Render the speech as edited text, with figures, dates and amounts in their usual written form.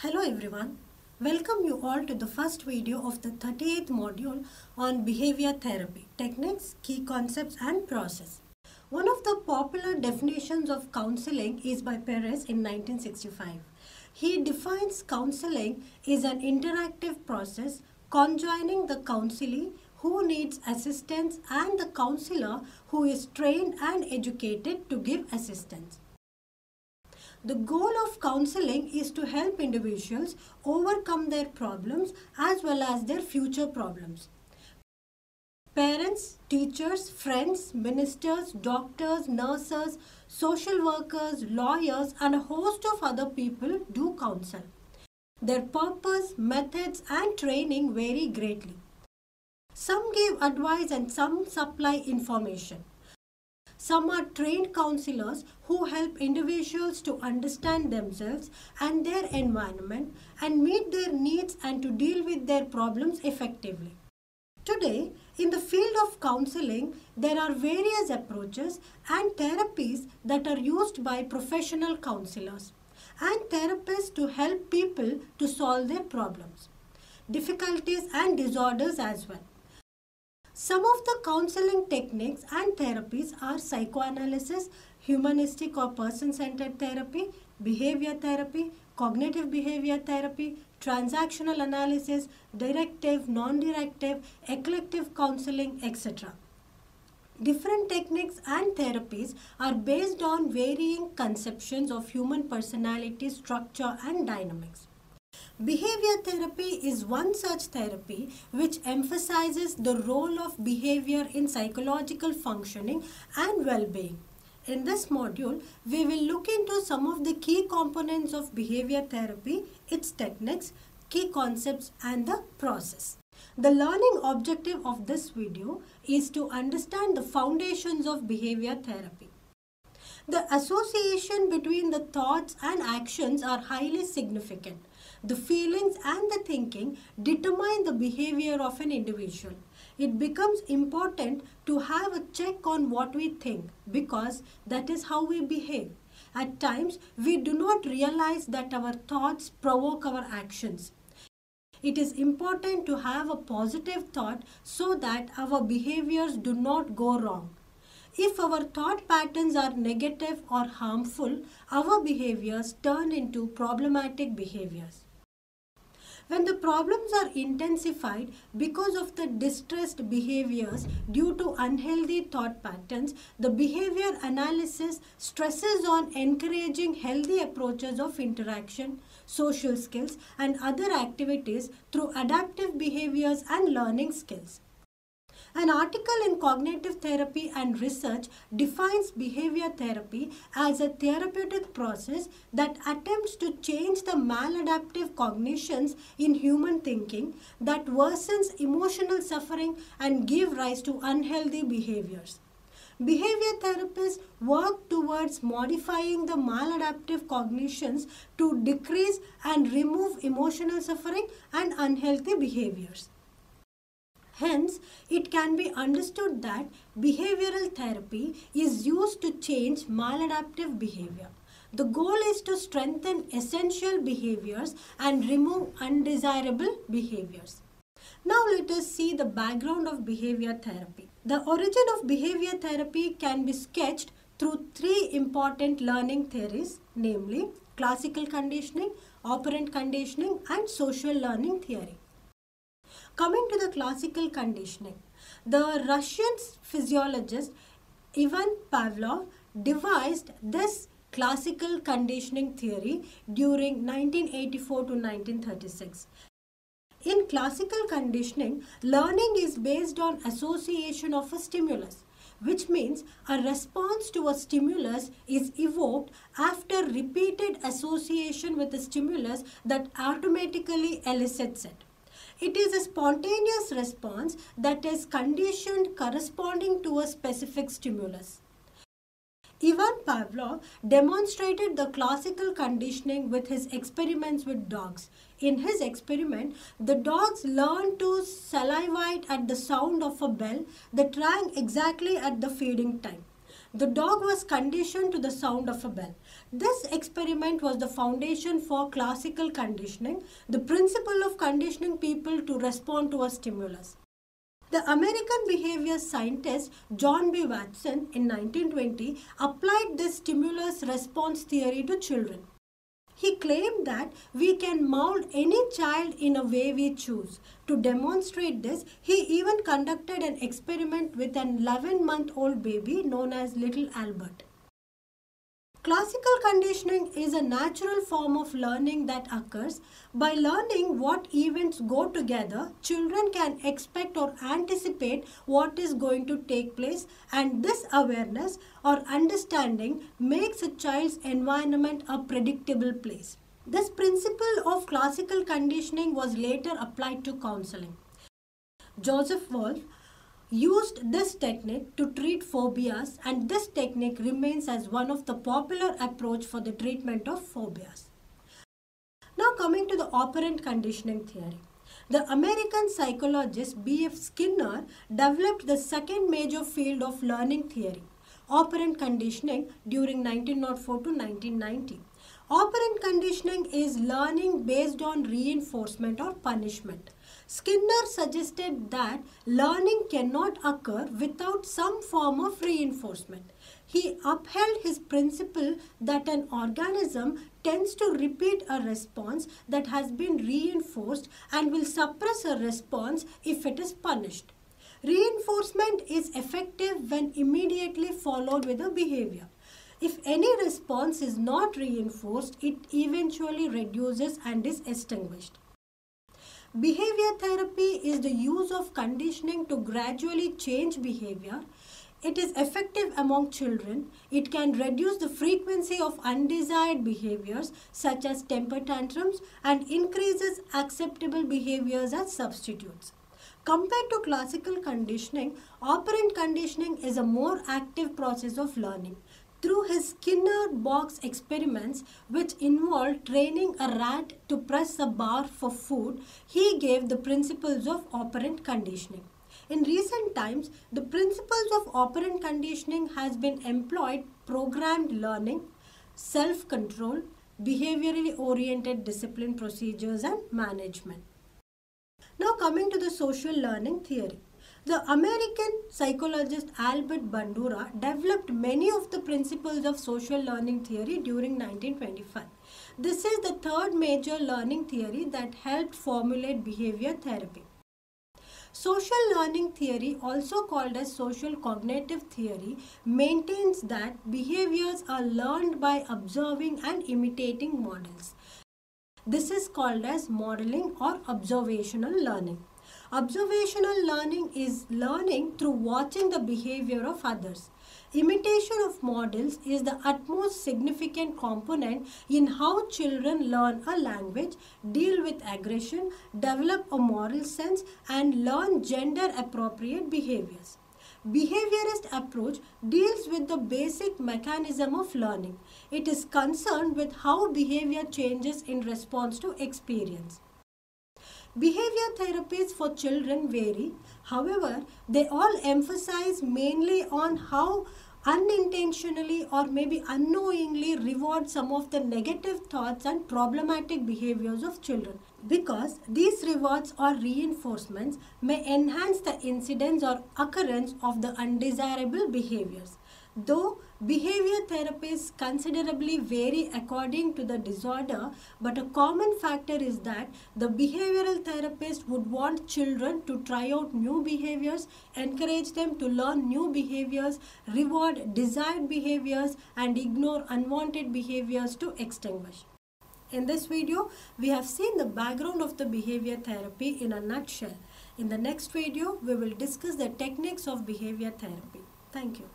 Hello everyone, welcome you all to the first video of the 38th module on behavior therapy, techniques, key concepts and process. One of the popular definitions of counseling is by Perez in 1965. He defines counseling as an interactive process conjoining the counselee who needs assistance and the counselor who is trained and educated to give assistance. The goal of counseling is to help individuals overcome their problems as well as their future problems. Parents, teachers, friends, ministers, doctors, nurses, social workers, lawyers, and a host of other people do counsel. Their purpose, methods, and training vary greatly. Some give advice and some supply information. Some are trained counselors who help individuals to understand themselves and their environment and meet their needs and to deal with their problems effectively. Today, in the field of counseling, there are various approaches and therapies that are used by professional counselors and therapists to help people to solve their problems, difficulties and disorders as well. Some of the counseling techniques and therapies are psychoanalysis, humanistic or person-centered therapy, behavior therapy, cognitive behavior therapy, transactional analysis, directive, non-directive, eclectic counseling, etc. Different techniques and therapies are based on varying conceptions of human personality, structure and dynamics. Behavior therapy is one such therapy which emphasizes the role of behavior in psychological functioning and well-being. In this module, we will look into some of the key components of behavior therapy, its techniques, key concepts and the process. The learning objective of this video is to understand the foundations of behavior therapy. The association between the thoughts and actions are highly significant. The feelings and the thinking determine the behavior of an individual. It becomes important to have a check on what we think because that is how we behave. At times, we do not realize that our thoughts provoke our actions. It is important to have a positive thought so that our behaviors do not go wrong. If our thought patterns are negative or harmful, our behaviors turn into problematic behaviors. When the problems are intensified because of the distressed behaviors due to unhealthy thought patterns, the behavior analysis stresses on encouraging healthy approaches of interaction, social skills, and other activities through adaptive behaviors and learning skills. An article in Cognitive Therapy and Research defines behavior therapy as a therapeutic process that attempts to change the maladaptive cognitions in human thinking that worsens emotional suffering and give rise to unhealthy behaviors. Behavior therapists work towards modifying the maladaptive cognitions to decrease and remove emotional suffering and unhealthy behaviors. Hence, it can be understood that behavioral therapy is used to change maladaptive behavior. The goal is to strengthen essential behaviors and remove undesirable behaviors. Now let us see the background of behavior therapy. The origin of behavior therapy can be sketched through three important learning theories, namely classical conditioning, operant conditioning, and social learning theory. Coming to the classical conditioning, the Russian physiologist Ivan Pavlov devised this classical conditioning theory during 1984 to 1936. In classical conditioning, learning is based on association of a stimulus, which means a response to a stimulus is evoked after repeated association with a stimulus that automatically elicits it. It is a spontaneous response that is conditioned corresponding to a specific stimulus. Ivan Pavlov demonstrated the classical conditioning with his experiments with dogs. In his experiment, the dogs learned to salivate at the sound of a bell that rang exactly at the feeding time. The dog was conditioned to the sound of a bell. This experiment was the foundation for classical conditioning, the principle of conditioning people to respond to a stimulus. The American behavior scientist John B. Watson in 1920 applied this stimulus response theory to children. He claimed that we can mold any child in a way we choose. To demonstrate this, he even conducted an experiment with an 11-month-old baby known as Little Albert. Classical conditioning is a natural form of learning that occurs. By learning what events go together, children can expect or anticipate what is going to take place, and this awareness or understanding makes a child's environment a predictable place. This principle of classical conditioning was later applied to counseling. Joseph Wolf used this technique to treat phobias, and this technique remains as one of the popular approach for the treatment of phobias. Now coming to the operant conditioning theory. The American psychologist B.F. Skinner developed the second major field of learning theory, operant conditioning, during 1904 to 1990. Operant conditioning is learning based on reinforcement or punishment. Skinner suggested that learning cannot occur without some form of reinforcement. He upheld his principle that an organism tends to repeat a response that has been reinforced and will suppress a response if it is punished. Reinforcement is effective when immediately followed with a behavior. If any response is not reinforced, it eventually reduces and is extinguished. Behavior therapy is the use of conditioning to gradually change behavior. It is effective among children. It can reduce the frequency of undesired behaviors such as temper tantrums and increases acceptable behaviors as substitutes. Compared to classical conditioning, operant conditioning is a more active process of learning. Through his Skinner box experiments, which involved training a rat to press a bar for food, he gave the principles of operant conditioning. In recent times, the principles of operant conditioning has been employed programmed learning, self-control, behaviorally oriented discipline procedures and management. Now coming to the social learning theory. The American psychologist Albert Bandura developed many of the principles of social learning theory during 1925. This is the third major learning theory that helped formulate behavior therapy. Social learning theory, also called as social cognitive theory, maintains that behaviors are learned by observing and imitating models. This is called as modeling or observational learning. Observational learning is learning through watching the behavior of others. Imitation of models is the utmost significant component in how children learn a language, deal with aggression, develop a moral sense, and learn gender-appropriate behaviors. Behaviorist approach deals with the basic mechanism of learning. It is concerned with how behavior changes in response to experience. Behavior therapies for children vary. However, they all emphasize mainly on how unintentionally or maybe unknowingly reward some of the negative thoughts and problematic behaviors of children, because these rewards or reinforcements may enhance the incidence or occurrence of the undesirable behaviors. Though behavior therapies considerably vary according to the disorder, but a common factor is that the behavioral therapist would want children to try out new behaviors, encourage them to learn new behaviors, reward desired behaviors, and ignore unwanted behaviors to extinguish. In this video, we have seen the background of the behavior therapy in a nutshell. In the next video, we will discuss the techniques of behavior therapy. Thank you.